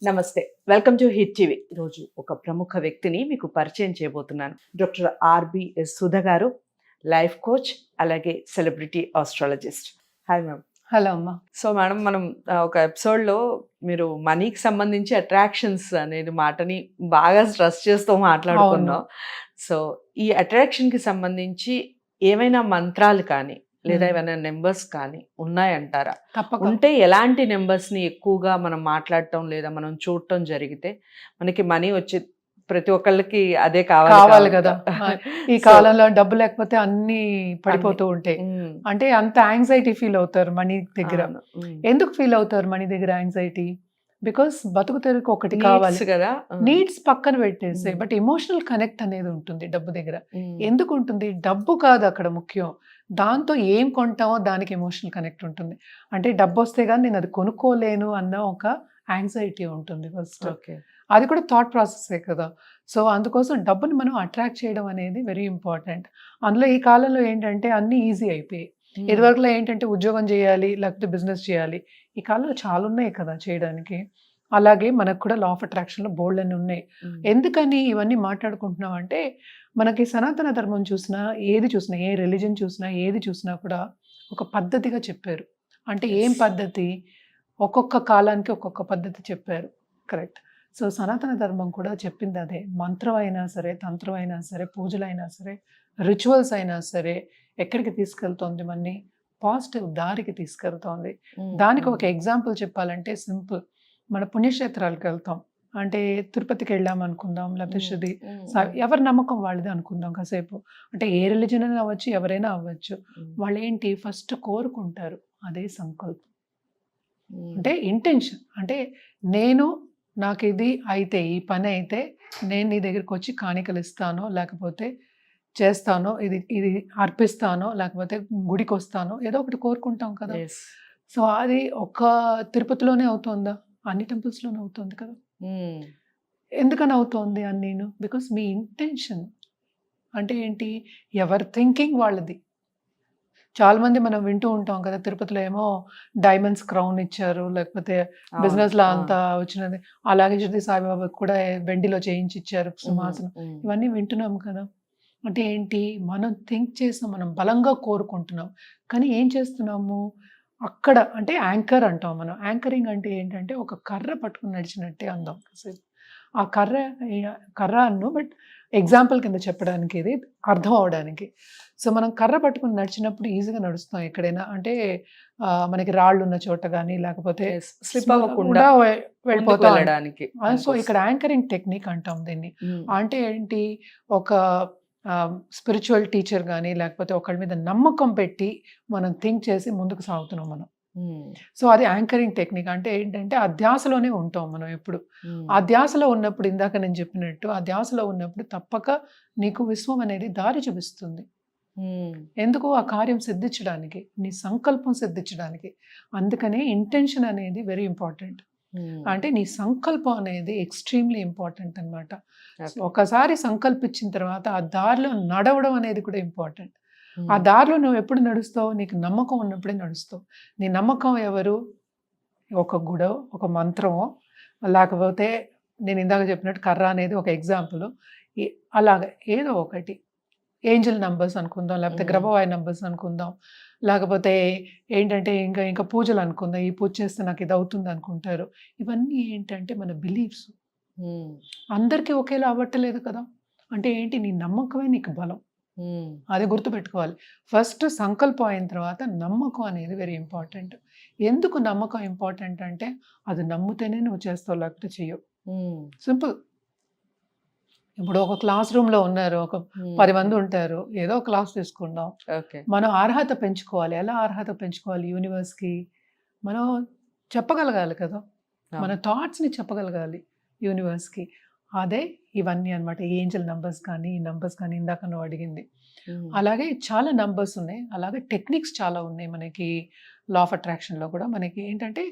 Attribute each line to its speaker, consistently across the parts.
Speaker 1: నమస్తే. Welcome to hit TV. ఈరోజు ఒక ప్రముఖ వ్యక్తిని మీకు పరిచయం చేయబోతున్నాను. డాక్టర్ ఆర్‌బిఎస్ సుధ గారు, లైఫ్ కోచ్, అలాగే celebrity astrologist. Hi ma'am.
Speaker 2: Hello అమ్మ.
Speaker 1: సో మేడం, మనం ఒక ఎపిసోడ్‌లో మీరు మనీకి సంబంధించి అట్రాక్షన్స్ అనేది మాటని బాగా స్ట్రెస్ చేస్తూ మాట్లాడుకున్నాం. సో ఈ అట్రాక్షన్‌కి సంబంధించి ఏమైనా మంత్రాలు కానీ, లేదా ఏమైనా నెంబర్స్ కానీ ఉన్నాయంటారా?
Speaker 2: తప్పకుండా
Speaker 1: ఉంటే ఎలాంటి నెంబర్స్‌ని ఎక్కువగా మనం మాట్లాడటం లేదా మనం చూడటం జరిగితే మనకి మనీ వచ్చే ప్రతి ఒక్కళ్ళకి అదే
Speaker 2: కావాలి కదా. ఈ కాలంలో డబ్బు లేకపోతే అన్ని పడిపోతూ ఉంటాయి. అంటే అంత యాంగ్జైటీ ఫీల్ అవుతారు మనీ దగ్గర. ఎందుకు ఫీల్ అవుతారు మనీ దగ్గర యాంగ్జైటీ? బికాస్ బతుకు తెరుకు ఒకటి కావాలి
Speaker 1: కదా.
Speaker 2: నీడ్స్ పక్కన పెట్టేస్తే బట్ ఎమోషనల్ కనెక్ట్ అనేది ఉంటుంది డబ్బు దగ్గర. ఎందుకు ఉంటుంది? డబ్బు కాదు అక్కడ ముఖ్యం, దాంతో ఏం కొంటామో దానికి ఎమోషనల్ కనెక్ట్ ఉంటుంది. అంటే డబ్బు వస్తే కానీ నేను అది కొనుక్కోలేను అన్న ఒక యాంగ్జైటీ ఉంటుంది ఫస్ట్. అది కూడా థాట్ ప్రాసెసే కదా. సో అందుకోసం డబ్బుని మనం అట్రాక్ట్ చేయడం అనేది వెరీ ఇంపార్టెంట్. అందులో ఈ కాలంలో ఏంటంటే అన్నీ ఈజీ అయిపోయాయి. ఇదివరకులో ఏంటంటే ఉద్యోగం చేయాలి, లేకపోతే బిజినెస్ చేయాలి. ఈ కాలంలో చాలా ఉన్నాయి కదా చేయడానికి. అలాగే మనకు కూడా లా ఆఫ్ అట్రాక్షన్లో బోల్డ్ అన్ని ఉన్నాయి. ఎందుకని ఇవన్నీ మాట్లాడుకుంటున్నాం అంటే, మనకి సనాతన ధర్మం చూసినా, ఏది చూసినా, ఏ రిలీజన్ చూసినా, ఏది చూసినా కూడా ఒక పద్ధతిగా చెప్పారు. అంటే ఏం పద్ధతి? ఒక్కొక్క కాలానికి ఒక్కొక్క పద్ధతి చెప్పారు. కరెక్ట్. సో సనాతన ధర్మం కూడా చెప్పింది అదే. మంత్రం అయినా సరే, తంత్రం అయినా సరే, పూజలైనా సరే, రిచువల్స్ అయినా సరే ఎక్కడికి తీసుకెళ్తోంది మనని? పాజిటివ్ దారికి తీసుకెళ్తోంది. దానికి ఒక ఎగ్జాంపుల్ చెప్పాలంటే సింపుల్. మన పుణ్యక్షేత్రాలకు వెళ్తాం అంటే తిరుపతికి వెళ్ళాం అనుకుందాం, లేకపోతే శృతి, ఎవరి నమ్మకం వాళ్ళది అనుకుందాం కాసేపు. అంటే ఏ రిలీజన్ అయినా అవ్వచ్చు, ఎవరైనా అవ్వచ్చు. వాళ్ళు ఏంటి ఫస్ట్ కోరుకుంటారు, అదే సంకల్పం. అంటే ఇంటెన్షన్. అంటే నాకు ఇది అయితే, ఈ పని అయితే నేను నీ దగ్గరికి వచ్చి కాணிకలు ఇస్తానో, లేకపోతే చేస్తానో, ఇది అర్పిస్తానో, లేకపోతే గుడికి వస్తానో, ఏదో ఒకటి కోరుకుంటాం కదా. సో అది ఒక తిరుపతిలోనే అవుతుందా? అన్ని టెంపుల్స్లోనే అవుతుంది కదా. ఎందుకని అవుతోంది అని నేను? Because me intention. అంటే ఏంటి? ఎవరి థింకింగ్ వాళ్ళది. చాలా మంది మనం వింటూ ఉంటాం కదా, తిరుపతిలో ఏమో డైమండ్స్ క్రౌన్ ఇచ్చారు, లేకపోతే బిజినెస్ లో అంతా వచ్చినది. అలాగే శృతి సాయిబాబాకి కూడా వెండిలో చేయించి ఇచ్చారు సింహాసనం. ఇవన్నీ వింటున్నాం కదా. అంటే ఏంటి? మనం థింక్ చేస్తాం, మనం బలంగా కోరుకుంటున్నాం. కానీ ఏం చేస్తున్నాము అక్కడ? అంటే యాంకర్ అంటాం మనం. యాంకరింగ్ అంటే ఏంటంటే ఒక కర్ర పట్టుకుని నడిచినట్టే అందాం కాసేపు. ఆ కర్ర అన్ను బట్ ఎగ్జాంపుల్ కింద చెప్పడానికి, ఇది అర్థం అవడానికి. సో మనం కర్ర పట్టుకుని నడిచినప్పుడు ఈజీగా నడుస్తాం ఎక్కడైనా. అంటే మనకి రాళ్ళు ఉన్న చోట కానీ, లేకపోతే
Speaker 1: స్లిప్ అవ్వకుండా వెళ్ళడానికి.
Speaker 2: సో ఇక్కడ యాంకరింగ్ టెక్నిక్ అంటాం దీన్ని. అంటే ఏంటి? ఒక స్పిరిచువల్ టీచర్ కానీ, లేకపోతే ఒకళ్ళ మీద నమ్మకం పెట్టి మనం థింక్ చేసి ముందుకు సాగుతున్నాం మనం. సో అది యాంకరింగ్ టెక్నిక్. అంటే ఏంటంటే ఆ ధ్యాసలోనే ఉంటాం మనం ఎప్పుడు. ఆ ధ్యాసలో ఉన్నప్పుడు, ఇందాక నేను చెప్పినట్టు, ఆ ధ్యాసలో ఉన్నప్పుడు తప్పక నీకు విశ్వం అనేది దారి చూపిస్తుంది. ఎందుకు? ఆ కార్యం సిద్ధించడానికి, నీ సంకల్పం సిద్ధించడానికి. అందుకనే ఇంటెన్షన్ అనేది వెరీ ఇంపార్టెంట్. అంటే నీ సంకల్పం అనేది ఎక్స్ట్రీమ్లీ ఇంపార్టెంట్ అనమాట. ఒకసారి సంకల్పించిన తర్వాత ఆ దారిలో నడవడం అనేది కూడా ఇంపార్టెంట్. ఆ దారిలో నువ్వు ఎప్పుడు నడుస్తావు? నీకు నమ్మకం ఉన్నప్పుడే నడుస్తావు. నీ నమ్మకం ఎవరు? ఒక గుడో, ఒక మంత్రమో, లేకపోతే నేను ఇందాక చెప్పినట్టు కర్ర అనేది ఒక ఎగ్జాంపుల్. అలాగే ఏదో ఒకటి. ఏంజల్ నంబర్స్ అనుకుందాం, లేకపోతే గ్రహవాయ నంబర్స్ అనుకుందాం, లేకపోతే ఏంటంటే ఇంకా పూజలు అనుకుందాం. ఈ పూజ చేస్తే నాకు ఇది అవుతుంది అనుకుంటారు. ఇవన్నీ ఏంటంటే మన బిలీఫ్స్. అందరికీ ఒకేలా అవ్వట్లేదు కదా. అంటే ఏంటి? నీ నమ్మకమే నీకు బలం. అది గుర్తుపెట్టుకోవాలి. ఫస్ట్ సంకల్పం అయిన తర్వాత నమ్మకం అనేది వెరీ ఇంపార్టెంట్. ఎందుకు నమ్మకం ఇంపార్టెంట్ అంటే, అది నమ్మితేనే నువ్వు చేస్తావు, లేకపోతే చెయ్యవు. సింపుల్. ఇప్పుడు ఒక క్లాస్ రూమ్లో ఉన్నారు, ఒక 10 మంది ఉంటారు, ఏదో క్లాస్ తీసుకుందాం. మనం అర్హత పెంచుకోవాలి. ఎలా అర్హత పెంచుకోవాలి? యూనివర్స్కి మనం చెప్పగలగాలి కదా. మన థాట్స్ని చెప్పగలగాలి యూనివర్స్కి. అదే ఇవన్నీ అనమాట. ఏంజల్ నంబర్స్ కానీ, ఈ నంబర్స్ కానీ, ఇందాక నువ్వు అడిగింది. అలాగే చాలా నంబర్స్ ఉన్నాయి. అలాగే టెక్నిక్స్ చాలా ఉన్నాయి మనకి లా ఆఫ్ అట్రాక్షన్లో కూడా. మనకి ఏంటంటే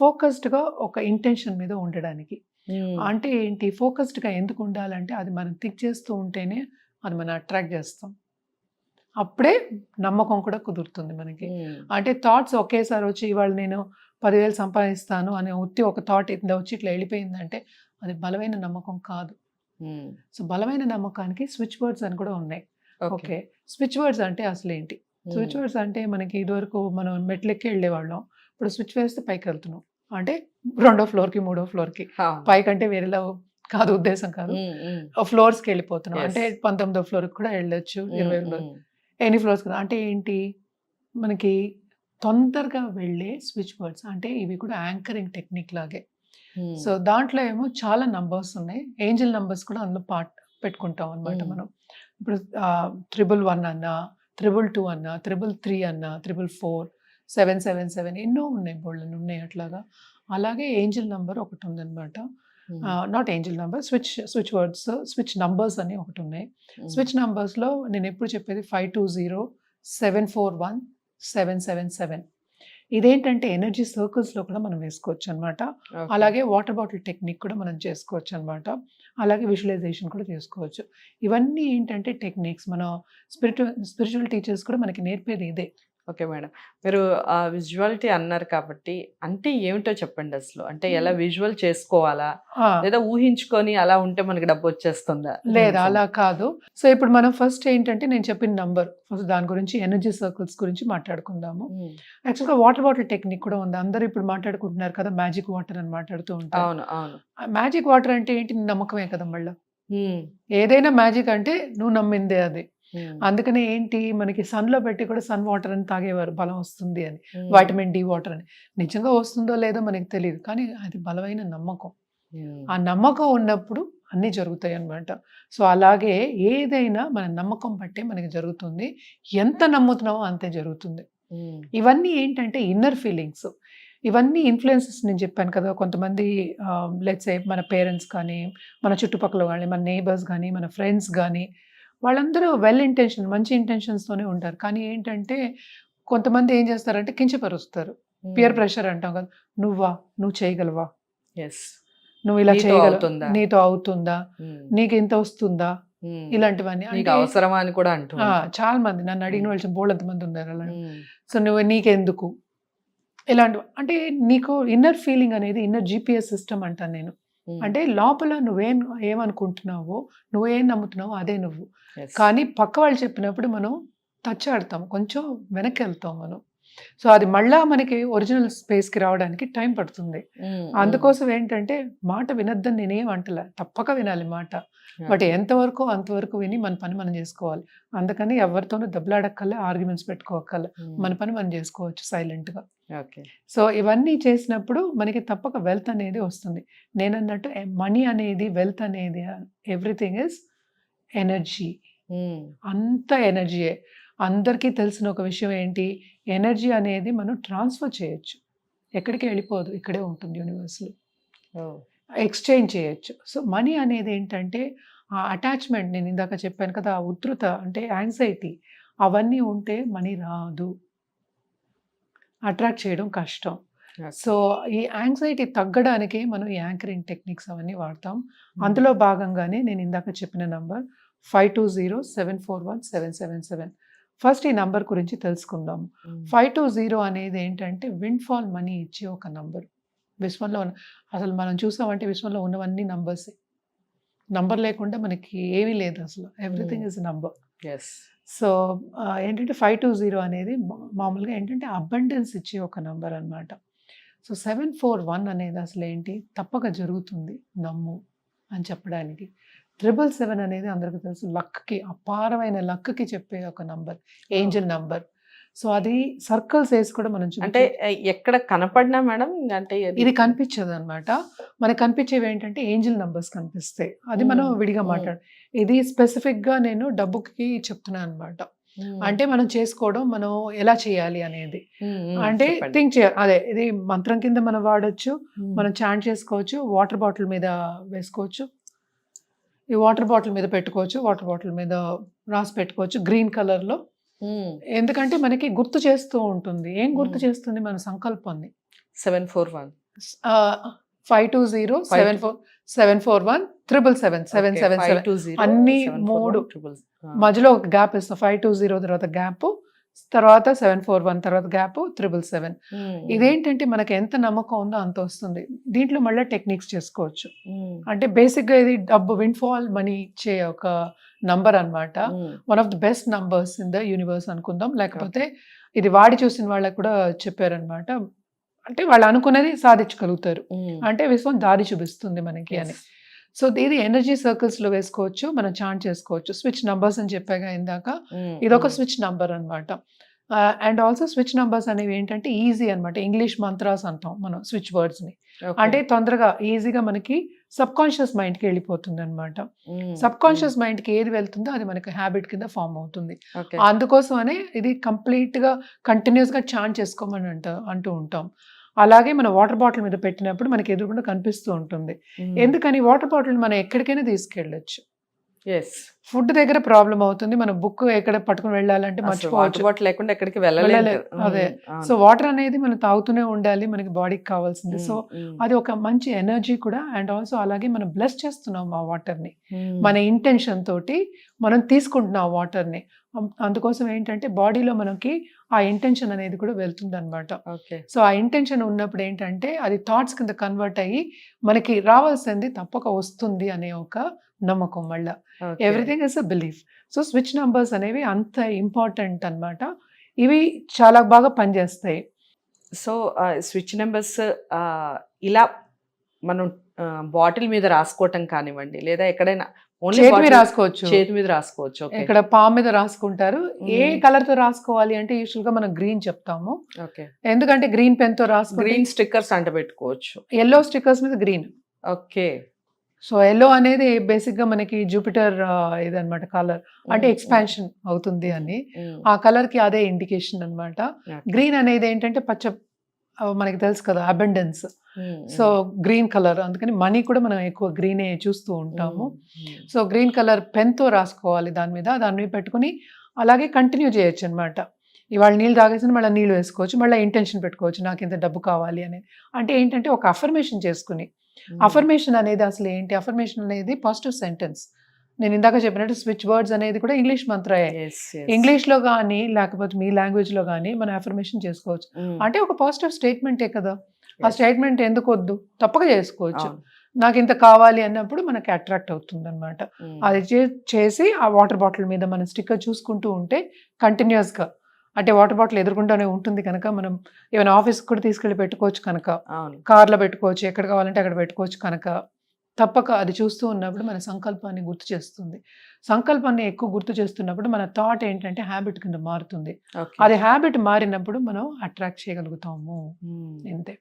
Speaker 2: ఫోకస్డ్గా ఒక ఇంటెన్షన్ మీద ఉండడానికి. అంటే ఏంటి? ఫోకస్డ్గా ఎందుకు ఉండాలంటే, అది మనం థింక్ చేస్తూ ఉంటేనే అది మనం అట్రాక్ట్ చేస్తాం. అప్పుడే నమ్మకం కూడా కుదురుతుంది మనకి. అంటే థాట్స్ ఒకేసారి వచ్చి, ఇవాళ నేను 10,000 సంపాదిస్తాను అనే ఒక థాట్ వచ్చి ఇట్లా వెళ్ళిపోయిందంటే అది బలమైన నమ్మకం కాదు. సో బలమైన నమ్మకానికి స్విచ్ వర్డ్స్ అని కూడా ఉన్నాయి. ఓకే, స్విచ్ వర్డ్స్ అంటే అసలు ఏంటి? స్విచ్ వర్డ్స్ అంటే మనకి ఇదివరకు మనం మెట్లెక్కి వెళ్ళేవాళ్ళం, ఇప్పుడు స్విచ్ వేస్తే పైకి వెళ్తున్నాం అంటే 2వ ఫ్లోర్కి 3వ ఫ్లోర్కి, పైకంటే వేరేలా కాదు, ఉద్దేశం కాదు, ఫ్లోర్స్కి వెళ్ళిపోతున్నాం అంటే 19వ ఫ్లోర్కి కూడా వెళ్ళొచ్చు, 20వ ఫ్లోర్, ఎనీ ఫ్లోర్స్ కదా. అంటే ఏంటి, మనకి తొందరగా వెళ్ళే స్విచ్ వర్డ్స్ అంటే ఇవి కూడా యాంకరింగ్ టెక్నిక్ లాగే. సో దాంట్లో ఏమో చాలా నంబర్స్ ఉన్నాయి, ఏంజల్ నంబర్స్ కూడా అందులో పార్ట్ పెట్టుకుంటాం అనమాట మనం. ఇప్పుడు 111 అన్నా, 222 అన్నా, 333 అన్నా, 444, 777 ఎన్నో ఉన్నాయి, బోల్డెన్ ఉన్నాయి అట్లాగా. అలాగే ఏంజల్ నంబర్ ఒకటి ఉందన్నమాట, not Angel number, switch words, switch numbers అని ఒకటి ఉన్నాయి. స్విచ్ నంబర్స్లో నేను ఎప్పుడు చెప్పేది 520, 741, 777. ఇదేంటంటే ఎనర్జీ సర్కిల్స్లో కూడా మనం వేసుకోవచ్చు అనమాట. అలాగే వాటర్ బాటిల్ టెక్నిక్ కూడా మనం చేసుకోవచ్చు అనమాట. అలాగే విజువలైజేషన్ కూడా చేసుకోవచ్చు. ఇవన్నీ ఏంటంటే టెక్నిక్స్, మన స్పిరిచువల్ టీచర్స్ కూడా మనకి నేర్పేది ఇదే.
Speaker 1: ఓకే మేడం, మీరు విజువాలిటీ అన్నారు కాబట్టి అంటే ఏమిటో చెప్పండి అసలు. అంటే ఎలా విజువల్ చేసుకోవాలా, లేదా ఊహించుకొని అలా ఉంటే మనకి డబ్బు వచ్చేస్తుందా?
Speaker 2: లేదా అలా కాదు. సో ఇప్పుడు మనం ఫస్ట్ ఏంటంటే నేను చెప్పిన నంబర్, ఫస్ట్ దాని గురించి ఎనర్జీ సర్కిల్స్ గురించి మాట్లాడుకుందాము. యాక్చువల్గా వాటర్ బాటిల్ టెక్నిక్ కూడా ఉంది, అందరూ ఇప్పుడు మాట్లాడుకుంటున్నారు కదా, మ్యాజిక్ వాటర్ అని మాట్లాడుతూ ఉంటారు.
Speaker 1: అవును అవును.
Speaker 2: మ్యాజిక్ వాటర్ అంటే ఏంటి, నమ్మకమే కదా. మళ్ళీ ఏదైనా మ్యాజిక్ అంటే నువ్వు నమ్మిందే అది. అందుకనే ఏంటి, మనకి సన్లో పెట్టి కూడా సన్ వాటర్ అని తాగేవారు, బలం వస్తుంది అని, వైటమిన్ డి వాటర్ అని. నిజంగా వస్తుందో లేదో మనకి తెలియదు, కానీ అది బలమైన నమ్మకం. ఆ నమ్మకం ఉన్నప్పుడు అన్నీ జరుగుతాయి అన్నమాట. సో అలాగే ఏదైనా మన నమ్మకం బట్టే మనకి జరుగుతుంది, ఎంత నమ్ముతున్నామో అంతే జరుగుతుంది. ఇవన్నీ ఏంటంటే ఇన్నర్ ఫీలింగ్స్, ఇవన్నీ ఇన్ఫ్లుయెన్సెస్. నేను చెప్పాను కదా, కొంతమంది లెట్స్ సే మన పేరెంట్స్ కానీ, మన చుట్టుపక్కల కానీ, మన నేబర్స్ కానీ, మన ఫ్రెండ్స్ కానీ, వాళ్ళందరూ వెల్ ఇంటెన్షన్, మంచి ఇంటెన్షన్స్తోనే ఉంటారు. కానీ ఏంటంటే కొంతమంది ఏం చేస్తారంటే కించపరుస్తారు, పియర్ ప్రెషర్ అంటాం కదా, నువ్వు చేయగలవా, నువ్వు ఇలా చేయగలవా, నీతో అవుతుందా, నీకు ఇంత వస్తుందా, ఇలాంటివన్నీ
Speaker 1: అవసరమా అని కూడా అంటూ
Speaker 2: చాలా మంది నన్ను అడిగిన వాళ్ళు బోల్డంత మంది ఉన్నారు అలా. సో నువ్వు నీకెందుకు ఇలాంటివి అంటే, నీకు ఇన్నర్ ఫీలింగ్ అనేది ఇన్నర్ GPS సిస్టమ్ అంటాను నేను. అంటే లోపల ఏమనుకుంటున్నావో, నువ్వేం నమ్ముతున్నావో అదే నువ్వు. కానీ పక్క వాళ్ళు చెప్పినప్పుడు మనం టచ్ ఆడతాం, కొంచెం వెనక్కి వెళ్తాం మనం. సో అది మళ్ళా మనకి ఒరిజినల్ స్పేస్కి రావడానికి టైం పడుతుంది. అందుకోసం ఏంటంటే మాట వినొద్దని నేనేం అంటలే, తప్పక వినాలి మాట, బట్ ఎంతవరకు అంతవరకు విని మన పని మనం చేసుకోవాలి. అందుకని ఎవరితోనూ దెబ్బలాడక్కర్లే, ఆర్గ్యుమెంట్స్ పెట్టుకోకర్లే, మన పని మనం చేసుకోవచ్చు సైలెంట్గా. సో ఇవన్నీ చేసినప్పుడు మనకి తప్పక వెల్త్ అనేది వస్తుంది. నేను అన్నట్టు మనీ అనేది, వెల్త్ అనేది, ఎవ్రీథింగ్ ఇస్ ఎనర్జీ. అంత ఎనర్జీయే. అందరికీ తెలిసిన ఒక విషయం ఏంటి, ఎనర్జీ అనేది మనం ట్రాన్స్ఫర్ చేయొచ్చు, ఎక్కడికి వెళ్ళిపోదు, ఇక్కడే ఉంటుంది యూనివర్స్లో, ఎక్స్చేంజ్ చేయొచ్చు. సో మనీ అనేది ఏంటంటే ఆ అటాచ్మెంట్, నేను ఇందాక చెప్పాను కదా, ఆ ఉధృత అంటే యాంగ్జైటీ, అవన్నీ ఉంటే మనీ రాదు, అట్రాక్ట్ చేయడం కష్టం. సో ఈ యాంగ్జైటీ తగ్గడానికి మనం ఈ యాంకరింగ్ టెక్నిక్స్ అవన్నీ వాడతాం. అందులో భాగంగానే నేను ఇందాక చెప్పిన నంబర్ 520, 741, 777. ఫస్ట్ ఈ నంబర్ గురించి తెలుసుకుందాం. 520 అనేది ఏంటంటే విండ్ఫాల్ మనీ ఇచ్చే ఒక నంబర్. విశ్వంలో అసలు మనం చూసామంటే విశ్వంలో ఉన్నవన్నీ నంబర్సే, నంబర్ లేకుండా మనకి ఏమీ లేదు అసలు, ఎవ్రీథింగ్ ఇస్ నంబర్. సో ఏంటంటే 520 అనేది మామూలుగా ఏంటంటే అబండెన్స్ ఇచ్చే ఒక నంబర్ అనమాట. సో 741 అనేది అసలు ఏంటి, తప్పక జరుగుతుంది నమ్ము అని చెప్పడానికి. 777 అనేది అందరికీ తెలుసు, లక్కి, అపారమైన లక్కి చెప్పే ఒక నంబర్, ఏంజల్ నంబర్. సో అది సర్కిల్స్ వేసి కూడా మనం
Speaker 1: అంటే ఎక్కడ కనపడినా మేడం, అంటే
Speaker 2: ఇది కనిపించదు అనమాట. మనకు కనిపించేవి ఏంటంటే ఏంజల్ నంబర్స్ కనిపిస్తాయి, అది మనం విడిగా మాట్లాడు. ఇది స్పెసిఫిక్గా నేను డబ్బుకి చెప్తున్నాను అనమాట. అంటే మనం చేసుకోవడం, మనం ఎలా చేయాలి అనేది, అంటే థింక్ చేయాలి. అదే ఇది మంత్రం కింద మనం వాడచ్చు, మనం చాంట్ చేసుకోవచ్చు, వాటర్ బాటిల్ మీద వేసుకోవచ్చు, ఈ వాటర్ బాటిల్ మీద పెట్టుకోవచ్చు, వాటర్ బాటిల్ మీద రాసి పెట్టుకోవచ్చు గ్రీన్ కలర్లో. ఎందుకంటే మనకి గుర్తు చేస్తూ ఉంటుంది. ఏం గుర్తు చేస్తుంది, మన సంకల్పాన్ని.
Speaker 1: 741,
Speaker 2: 520, 741, 777, 777 అన్ని 3 మధ్యలో ఒక గ్యాప్ ఇస్తాం. 520 తర్వాత గ్యాప్, తర్వాత 741 తర్వాత గ్యాప్ 777. ఇదేంటంటే మనకి ఎంత నమ్మకం ఉందో అంత వస్తుంది. దీంట్లో మళ్ళీ టెక్నిక్స్ చేసుకోవచ్చు. అంటే బేసిక్గా ఇది డబ్బు విండ్ఫాల్ మనీ ఇచ్చే ఒక నంబర్ అన్నమాట. One of the best numbers in the universe అనుకుందాం. లేకపోతే ఇది వాడి చూసిన వాళ్ళకి కూడా చెప్పారనమాట. అంటే వాళ్ళు అనుకున్నది సాధించగలుగుతారు. అంటే విశ్వం దారి చూపిస్తుంది మనకి అని. సో ఇది ఎనర్జీ సర్కిల్స్ లో వేసుకోవచ్చు, మనం చాంట్ చేసుకోవచ్చు. స్విచ్ నంబర్స్ అని చెప్పాగా ఇందాక, ఇదొక స్విచ్ నంబర్ అన్నమాట. అండ్ ఆల్సో స్విచ్ నంబర్స్ అనేవి ఏంటంటే ఈజీ అన్నమాట. ఇంగ్లీష్ మంత్రాస్ అంటాం మనం స్విచ్ వర్డ్స్ ని. అంటే తొందరగా ఈజీగా మనకి సబ్ కాన్షియస్ మైండ్ కి వెళ్ళిపోతుంది అనమాట. సబ్ కాన్షియస్ మైండ్ కి ఏది వెళ్తుందో అది మనకి హ్యాబిట్ కింద ఫామ్ అవుతుంది. అందుకోసమనే ఇది కంప్లీట్ గా కంటిన్యూస్ గా చాంట్ చేసుకోమని అంటూ ఉంటాం. అలాగే మన వాటర్ బాటిల్ మీద పెట్టినప్పుడు మనకి ఎదురుకుండా కనిపిస్తూ ఉంటుంది. ఎందుకని వాటర్ బాటిల్ మనం ఎక్కడికైనా తీసుకెళ్ళొచ్చు. ఫుడ్ దగ్గర ప్రాబ్లం అవుతుంది. మనం బుక్ ఎక్కడ పట్టుకుని వెళ్ళాలంటే మర్చిపోవచ్చు,
Speaker 1: లేకుండా ఎక్కడికి వెళ్ళలేదు.
Speaker 2: అదే. సో వాటర్ అనేది మనం తాగుతూనే ఉండాలి, మనకి బాడీకి కావాల్సింది. సో అది ఒక మంచి ఎనర్జీ కూడా. అండ్ ఆల్సో అలాగే మనం బ్లెస్ చేస్తున్నాం ఆ వాటర్ ని, మన ఇంటెన్షన్ తోటి మనం తీసుకుంటున్నాం ఆ వాటర్ ని. అందుకోసం ఏంటంటే బాడీలో మనకి ఆ ఇంటెన్షన్ అనేది కూడా వెళ్తుంది అనమాట. సో ఆ ఇంటెన్షన్ ఉన్నప్పుడు ఏంటంటే అది థాట్స్ కింద కన్వర్ట్ అయ్యి మనకి రావాల్సింది తప్పక వస్తుంది అనే ఒక నమ్మకం. మళ్ళా everything is a belief. So switch numbers అనేవి అంత ఇంపార్టెంట్ అన్నమాట. ఇవి చాలా బాగా పనిచేస్తాయి.
Speaker 1: సో స్విచ్ నెంబర్స్ ఇలా మనం బాటిల్ మీద రాసుకోవటం కానివ్వండి, లేదా ఎక్కడైనా చేతి మీద రాసుకోవచ్చు.
Speaker 2: ఇక్కడ పామ్ మీద రాసుకుంటారు. ఏ కలర్ తో రాసుకోవాలి అంటే యూజువల్ గా మనం గ్రీన్ చెప్తాము. ఎందుకంటే గ్రీన్ పెన్ తో రాసుకో,
Speaker 1: గ్రీన్ స్టిక్కర్స్ అంట పెట్టుకోవచ్చు.
Speaker 2: ఎల్లో స్టిక్కర్స్ మీద గ్రీన్.
Speaker 1: ఓకే.
Speaker 2: సో ఎల్లో అనేది బేసిక్ గా మనకి జూపిటర్ ఇదన్నమాట కలర్, అంటే ఎక్స్పాన్షన్ అవుతుంది అని. ఆ కలర్ కి అదే ఇండికేషన్ అన్నమాట. గ్రీన్ అనేది ఏంటంటే పచ్చ, మనకి తెలుసు కదా, అబండెన్స్. సో గ్రీన్ కలర్, అందుకని మనీ కూడా మనం ఎక్కువ గ్రీనే చూస్తూ ఉంటాము. సో గ్రీన్ కలర్ పెన్ తో రాసుకోవాలి దాని మీద పెట్టుకుని అలాగే కంటిన్యూ చేయొచ్చు అనమాట. ఇవాళ నీళ్ళు తాగేసిన మళ్ళీ నీళ్ళు వేసుకోవచ్చు, మళ్ళీ ఇంటెన్షన్ పెట్టుకోవచ్చు నాకు ఇంత డబ్బు కావాలి అనేది. అంటే ఏంటంటే ఒక అఫర్మేషన్ చేసుకుని. అఫర్మేషన్ అనేది అసలు ఏంటి? అఫర్మేషన్ అనేది పాజిటివ్ సెంటెన్స్. నేను ఇందాక చెప్పినట్టు స్విచ్ వర్డ్స్ అనేది కూడా ఇంగ్లీష్ మంత్రయే. ఇంగ్లీష్ లో కానీ లేకపోతే మీ లాంగ్వేజ్ లో కానీ మనం అఫర్మేషన్ చేసుకోవచ్చు. అంటే ఒక పాజిటివ్ స్టేట్మెంటే కదా. ఆ స్టేట్మెంట్ ఎందుకు వద్దు, తప్పక చేసుకోవచ్చు. నాకు ఇంత కావాలి అన్నప్పుడు మనకి అట్రాక్ట్ అవుతుంది అనమాట. అది చేసి ఆ వాటర్ బాటిల్ మీద మనం స్టిక్కర్ చూసుకుంటూ ఉంటే కంటిన్యూస్ గా, అంటే వాటర్ బాటిల్ ఎదురుకుండానే ఉంటుంది కనుక మనం ఏమైనా ఆఫీస్కి కూడా తీసుకెళ్ళి పెట్టుకోవచ్చు కనుక, కార్లో పెట్టుకోవచ్చు, ఎక్కడ కావాలంటే అక్కడ పెట్టుకోవచ్చు కనుక తప్పక అది చూస్తూ ఉన్నప్పుడు మన సంకల్పాన్ని గుర్తు చేస్తుంది. సంకల్పాన్ని ఎక్కువ గుర్తు చేస్తున్నప్పుడు మన థాట్ ఏంటంటే హ్యాబిట్ కింద మారుతుంది. అది హ్యాబిట్ మారినప్పుడు మనం అట్రాక్ట్ చేయగలుగుతాము. ఇంతే.